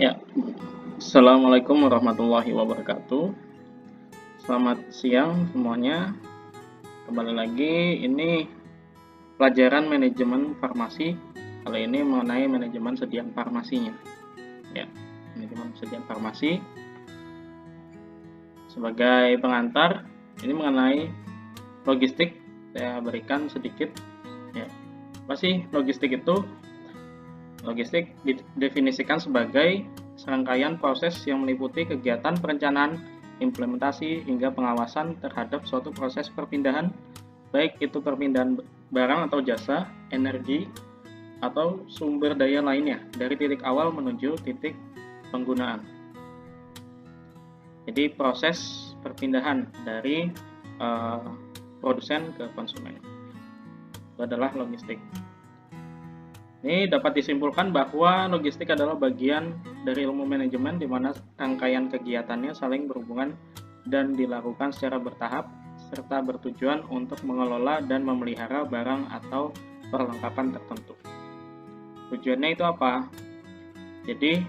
Ya, Assalamualaikum warahmatullahi wabarakatuh. Selamat siang semuanya. Kembali lagi, ini pelajaran manajemen farmasi. Kali ini mengenai manajemen sediaan farmasinya. Ya, manajemen sediaan farmasi. Sebagai pengantar, ini mengenai logistik. Saya berikan sedikit. Ya, apa sih logistik itu? Logistik didefinisikan sebagai serangkaian proses yang meliputi kegiatan perencanaan, implementasi, hingga pengawasan terhadap suatu proses perpindahan, baik itu perpindahan barang atau jasa, energi, atau sumber daya lainnya, dari titik awal menuju titik penggunaan. Jadi proses perpindahan dari produsen ke konsumen itu adalah logistik. Ini dapat disimpulkan bahwa logistik adalah bagian dari ilmu manajemen di mana rangkaian kegiatannya saling berhubungan dan dilakukan secara bertahap serta bertujuan untuk mengelola dan memelihara barang atau perlengkapan tertentu. Tujuannya itu apa? Jadi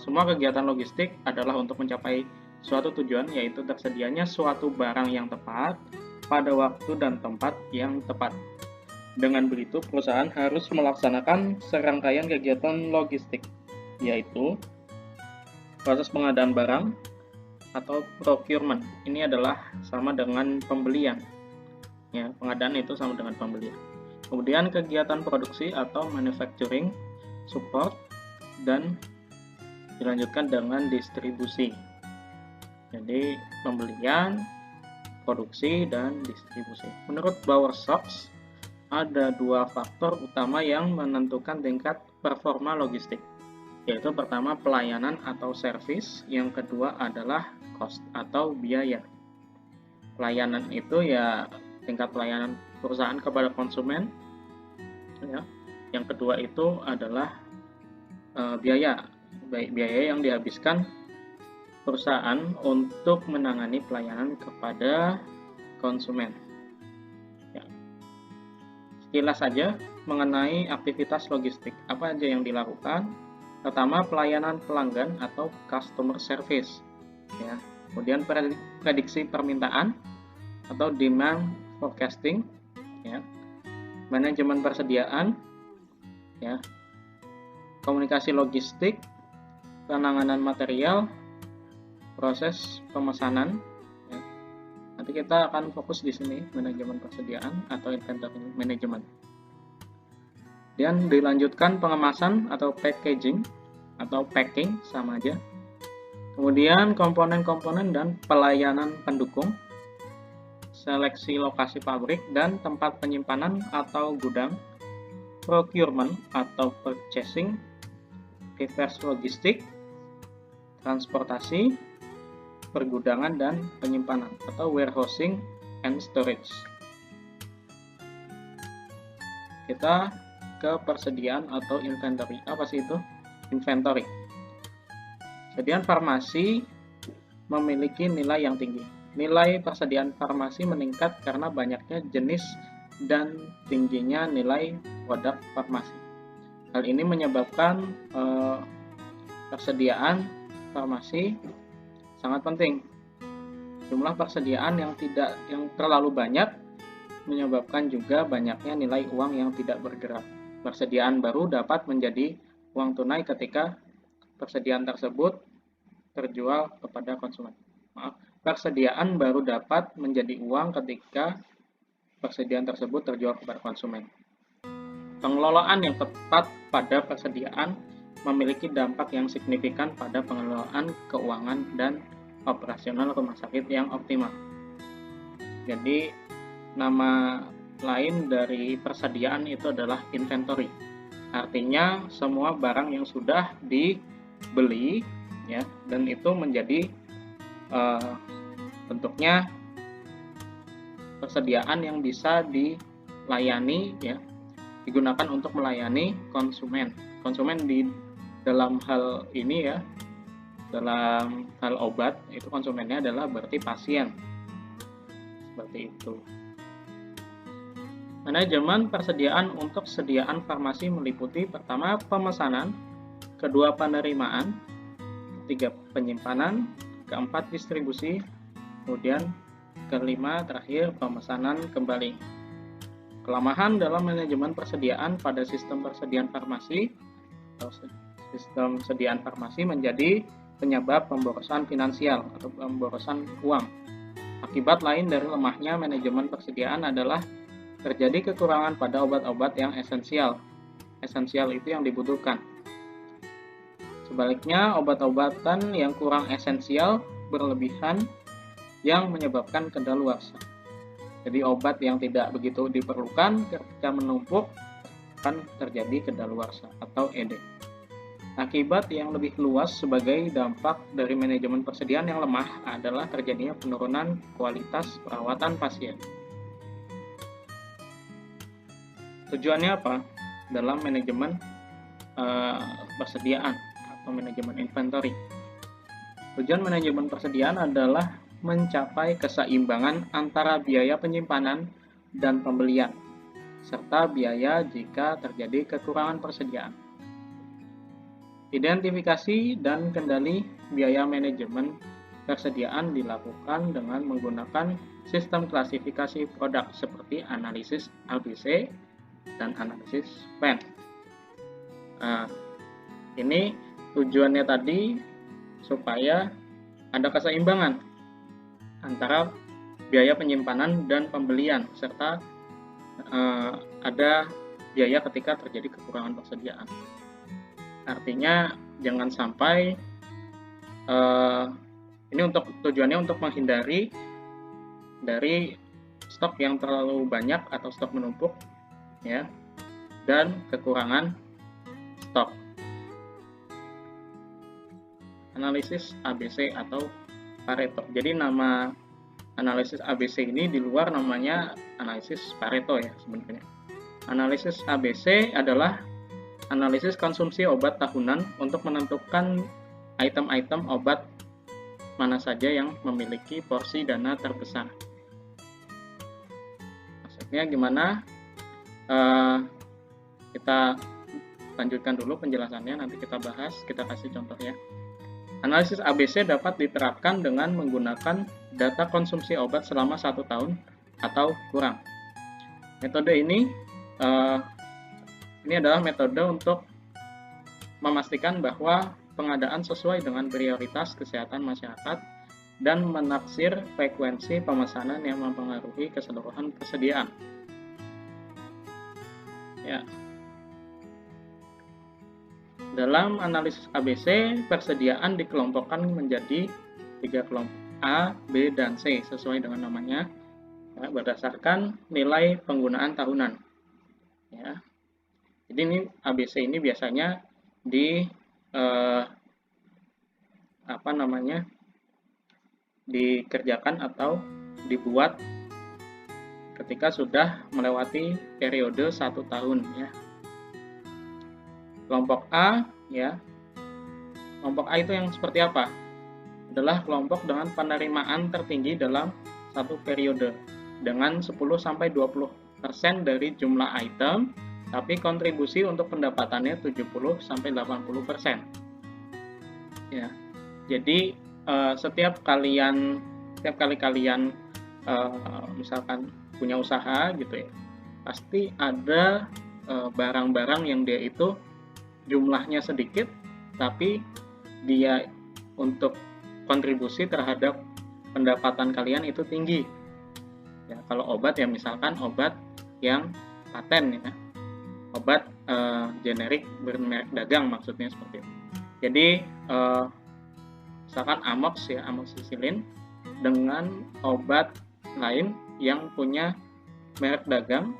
semua kegiatan logistik adalah untuk mencapai suatu tujuan, yaitu tersedianya suatu barang yang tepat pada waktu dan tempat yang tepat. Dengan begitu, perusahaan harus melaksanakan serangkaian kegiatan logistik, yaitu proses pengadaan barang atau procurement. Ini adalah sama dengan pembelian. Ya, pengadaan itu sama dengan pembelian. Kemudian kegiatan produksi atau manufacturing, support, dan dilanjutkan dengan distribusi. Jadi pembelian, produksi, dan distribusi. Menurut Bowersox, ada dua faktor utama yang menentukan tingkat performa logistik, yaitu pertama pelayanan atau service, yang kedua adalah cost atau biaya. Pelayanan itu ya tingkat pelayanan perusahaan kepada konsumen, ya. Yang kedua itu adalah biaya yang dihabiskan perusahaan untuk menangani pelayanan kepada konsumen. Sekilas saja mengenai aktivitas logistik, apa aja yang dilakukan? Pertama, pelayanan pelanggan atau customer service, ya. Kemudian prediksi permintaan atau demand forecasting, ya. Manajemen persediaan, ya. Komunikasi logistik, penanganan material, proses pemesanan. Nanti kita akan fokus di sini, manajemen persediaan atau inventory management. Dan dilanjutkan pengemasan atau packaging atau packing, sama aja. Kemudian komponen-komponen dan pelayanan pendukung, seleksi lokasi pabrik dan tempat penyimpanan atau gudang, procurement atau purchasing, reverse logistik, transportasi, pergudangan dan penyimpanan atau warehousing and storage. Kita ke persediaan atau inventory. Apa sih itu? Inventory. Persediaan farmasi memiliki nilai yang tinggi. Nilai persediaan farmasi meningkat karena banyaknya jenis dan tingginya nilai produk farmasi. Hal ini menyebabkan persediaan farmasi sangat penting. Jumlah persediaan yang terlalu banyak menyebabkan juga banyaknya nilai uang yang tidak bergerak. Persediaan baru dapat menjadi uang tunai ketika persediaan tersebut terjual kepada konsumen. Persediaan baru dapat menjadi uang ketika persediaan tersebut terjual kepada konsumen. Pengelolaan yang tepat pada persediaan memiliki dampak yang signifikan pada pengelolaan keuangan dan operasional rumah sakit yang optimal. Jadi nama lain dari persediaan itu adalah inventory. Artinya semua barang yang sudah dibeli, ya, dan itu menjadi bentuknya persediaan yang bisa dilayani, ya, digunakan untuk melayani konsumen. Konsumen di dalam hal ini, ya, dalam hal obat itu konsumennya adalah berarti pasien, seperti itu. Manajemen persediaan untuk sediaan farmasi meliputi pertama pemesanan, kedua penerimaan, ketiga penyimpanan, keempat distribusi, kemudian kelima terakhir pemesanan kembali. Kelemahan dalam manajemen persediaan pada sistem persediaan farmasi atau sistem persediaan farmasi menjadi penyebab pemborosan finansial atau pemborosan uang. Akibat lain dari lemahnya manajemen persediaan adalah terjadi kekurangan pada obat-obat yang esensial. Esensial itu yang dibutuhkan. Sebaliknya, obat-obatan yang kurang esensial berlebihan yang menyebabkan kedaluarsa. Jadi obat yang tidak begitu diperlukan ketika menumpuk akan terjadi kedaluarsa atau ED. Akibat yang lebih luas sebagai dampak dari manajemen persediaan yang lemah adalah terjadinya penurunan kualitas perawatan pasien. Tujuannya apa? Dalam manajemen persediaan atau manajemen inventory. Tujuan manajemen persediaan adalah mencapai keseimbangan antara biaya penyimpanan dan pembelian, serta biaya jika terjadi kekurangan persediaan. Identifikasi dan kendali biaya manajemen persediaan dilakukan dengan menggunakan sistem klasifikasi produk seperti analisis ABC dan analisis PEN. Nah, ini tujuannya tadi supaya ada keseimbangan antara biaya penyimpanan dan pembelian, serta ada biaya ketika terjadi kekurangan persediaan. Artinya jangan sampai ini tujuannya untuk menghindari dari stok yang terlalu banyak atau stok menumpuk, ya, dan kekurangan stok. Analisis ABC atau Pareto. Jadi nama analisis ABC ini di luar namanya analisis Pareto ya sebenarnya. Analisis ABC adalah analisis konsumsi obat tahunan untuk menentukan item-item obat mana saja yang memiliki porsi dana terbesar. Maksudnya gimana? Kita lanjutkan dulu penjelasannya, nanti kita bahas, kita kasih contoh ya. Analisis ABC dapat diterapkan dengan menggunakan data konsumsi obat selama 1 tahun atau kurang. Metode ini adalah metode untuk memastikan bahwa pengadaan sesuai dengan prioritas kesehatan masyarakat dan menaksir frekuensi pemesanan yang mempengaruhi keseluruhan persediaan. Ya. Dalam analisis ABC, persediaan dikelompokkan menjadi 3 kelompok A, B, dan C sesuai dengan namanya, ya, berdasarkan nilai penggunaan tahunan. Ya. Jadi ini ABC ini biasanya dikerjakan atau dibuat ketika sudah melewati periode 1 tahun ya. Kelompok A ya. Kelompok A itu yang seperti apa? Adalah kelompok dengan penerimaan tertinggi dalam satu periode dengan 10-20% dari jumlah item, tapi kontribusi untuk pendapatannya 70-80%. Ya. Jadi setiap kali kalian misalkan punya usaha gitu ya, pasti ada barang-barang yang dia itu jumlahnya sedikit, tapi dia untuk kontribusi terhadap pendapatan kalian itu tinggi. Ya, kalau obat ya misalkan obat yang paten ya, obat generik bermerek dagang maksudnya seperti itu. Jadi misalkan Amox ya, amoxicillin dengan obat lain yang punya merek dagang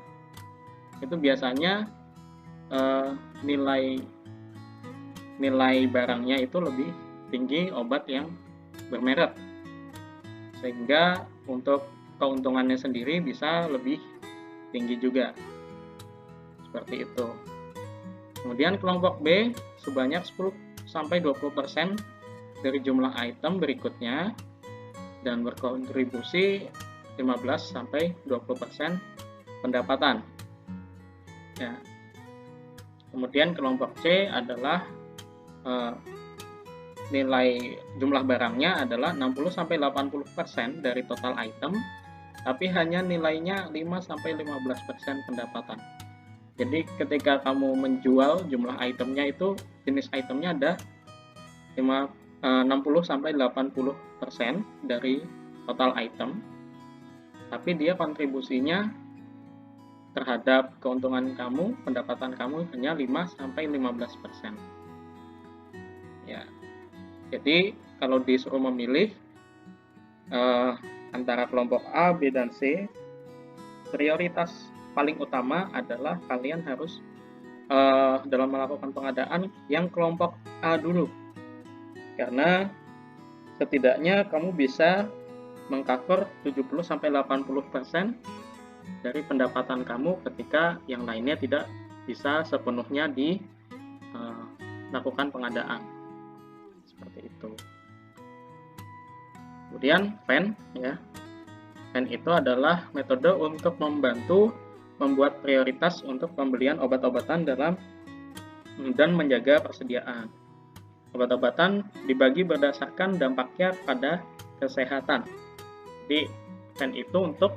itu biasanya nilai barangnya itu lebih tinggi obat yang bermerek, sehingga untuk keuntungannya sendiri bisa lebih tinggi juga, seperti itu. Kemudian kelompok B sebanyak 10-20% dari jumlah item berikutnya dan berkontribusi 15-20% pendapatan ya. Kemudian kelompok C adalah nilai jumlah barangnya adalah 60-80% dari total item, tapi hanya nilainya 5-15% pendapatan. Jadi ketika kamu menjual jumlah itemnya itu, jenis itemnya ada 60-80% dari total item, tapi dia kontribusinya terhadap keuntungan kamu, pendapatan kamu hanya 5-15%. Ya. Jadi kalau disuruh memilih antara kelompok A, B, dan C, prioritas paling utama adalah kalian harus dalam melakukan pengadaan yang kelompok A dulu, karena setidaknya kamu bisa mengcover 70-80% dari pendapatan kamu ketika yang lainnya tidak bisa sepenuhnya dilakukan pengadaan. Seperti itu. Kemudian FAN, ya. FAN itu adalah metode untuk membantu membuat prioritas untuk pembelian obat-obatan dan menjaga persediaan. Obat-obatan dibagi berdasarkan dampaknya pada kesehatan. Jadi FAN itu untuk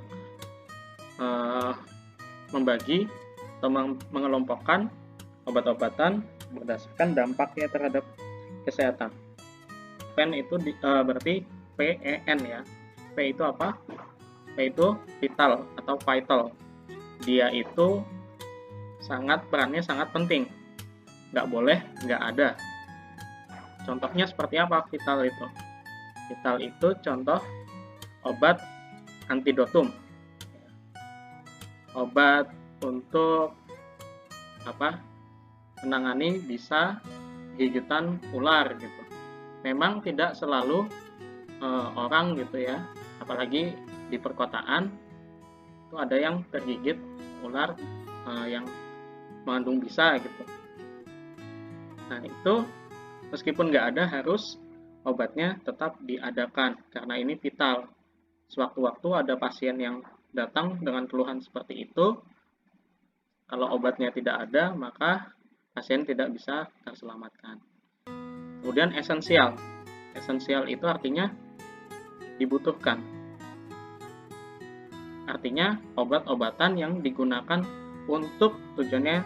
membagi atau mengelompokkan obat-obatan berdasarkan dampaknya terhadap kesehatan. FAN itu berarti PEN, ya. P itu apa? P itu vital atau vital. Dia itu perannya sangat penting. Nggak boleh nggak ada. Contohnya seperti apa vital itu? Vital itu contoh obat antidotum. Obat untuk menangani bisa gigitan ular gitu. Memang tidak selalu orang gitu ya, apalagi di perkotaan itu ada yang tergigit ular yang mengandung bisa gitu. Nah itu meskipun nggak ada harus obatnya tetap diadakan karena ini vital. Sewaktu-waktu ada pasien yang datang dengan keluhan seperti itu, kalau obatnya tidak ada maka pasien tidak bisa terselamatkan. Kemudian esensial. Esensial itu artinya dibutuhkan. Artinya obat-obatan yang digunakan untuk tujuannya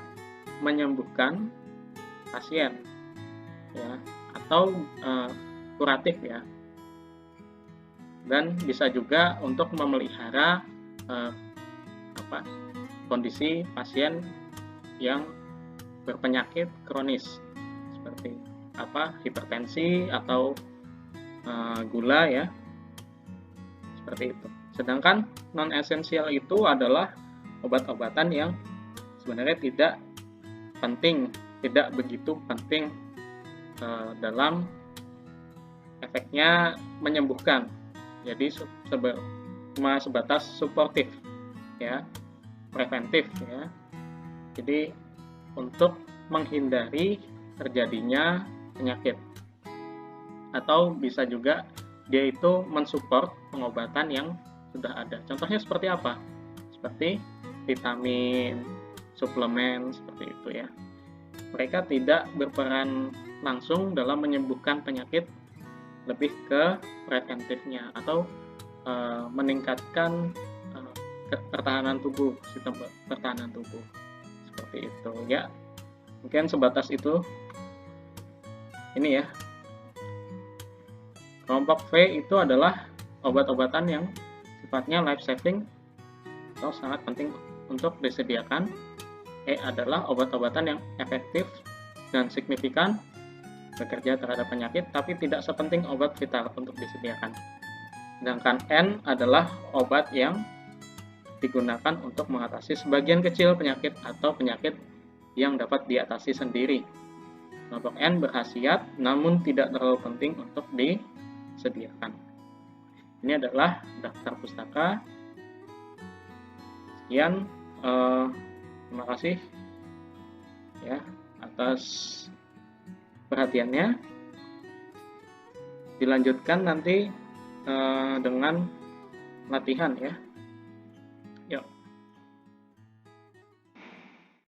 menyembuhkan pasien, ya, atau kuratif, ya. Dan bisa juga untuk memelihara kondisi pasien yang berpenyakit kronis seperti hipertensi atau gula, ya, seperti itu. Sedangkan non esensial itu adalah obat-obatan yang sebenarnya tidak penting, tidak begitu penting dalam efeknya menyembuhkan. Jadi cuma sebatas suportif, ya, preventif, ya. Jadi untuk menghindari terjadinya penyakit, atau bisa juga dia itu mensupport pengobatan yang sudah ada. Contohnya seperti apa? Seperti vitamin, suplemen, seperti itu, ya. Mereka tidak berperan langsung dalam menyembuhkan penyakit, lebih ke preventifnya atau meningkatkan pertahanan tubuh, sistem pertahanan tubuh, seperti itu, ya. Mungkin sebatas itu. Ini, ya. Kelompok V itu adalah obat-obatan yang sifatnya life saving atau sangat penting untuk disediakan. E adalah obat-obatan yang efektif dan signifikan bekerja terhadap penyakit, tapi tidak sepenting obat vital untuk disediakan. Sedangkan N adalah obat yang digunakan untuk mengatasi sebagian kecil penyakit atau penyakit yang dapat diatasi sendiri. Kelompok N berkhasiat namun tidak terlalu penting untuk disediakan. Ini adalah daftar pustaka. Sekian, terima kasih, ya, atas perhatiannya. Dilanjutkan nanti dengan latihan, ya.